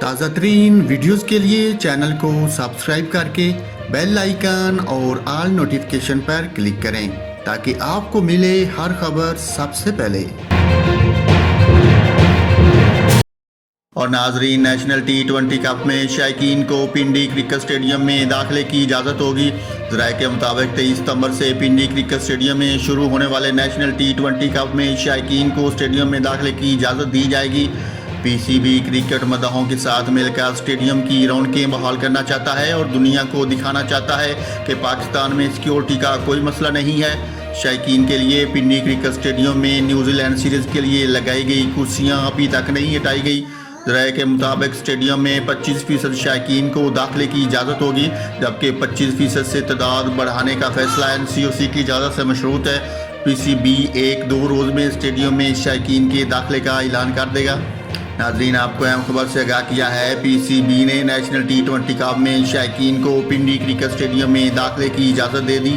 تازہ ترین ویڈیوز کے لیے چینل کو سبسکرائب کر کے بیل آئیکن اور آل نوٹیفیکیشن پر کلک کریں تاکہ آپ کو ملے ہر خبر سب سے پہلے۔ اور ناظرین، نیشنل ٹی20 کپ میں شائقین کو پنڈی کرکٹ اسٹیڈیم میں داخلے کی اجازت ہوگی۔ ذرائع کے مطابق 23 ستمبر سے پنڈی کرکٹ اسٹیڈیم میں شروع ہونے والے نیشنل ٹی20 کپ میں شائقین کو اسٹیڈیم میں داخلے کی اجازت دی جائے گی۔ پی سی بی کرکٹ مداحوں کے ساتھ مل کر اسٹیڈیم کی رونقیں بحال کرنا چاہتا ہے اور دنیا کو دکھانا چاہتا ہے کہ پاکستان میں سیکیورٹی کا کوئی مسئلہ نہیں ہے۔ شائقین کے لیے پنڈی کرکٹ اسٹیڈیم میں نیوزی لینڈ سیریز کے لیے لگائی گئی کرسیاں ابھی تک نہیں ہٹائی گئی۔ ذرائع کے مطابق اسٹیڈیم میں 25% شائقین کو داخلے کی اجازت ہوگی، جبکہ 25% سے تعداد بڑھانے کا فیصلہ NCOC کی اجازت سے مشروط ہے۔ پی سی بی 1-2 روز میں اسٹیڈیم میں شائقین کے داخلے کا اعلان کر دے گا۔ ناظرین، آپ کو اہم خبر سے آگاہ کیا ہے، پی سی بی نے نیشنل ٹی20 کپ میں شائقین کو پنڈی کرکٹ اسٹیڈیم میں داخلے کی اجازت دے دی۔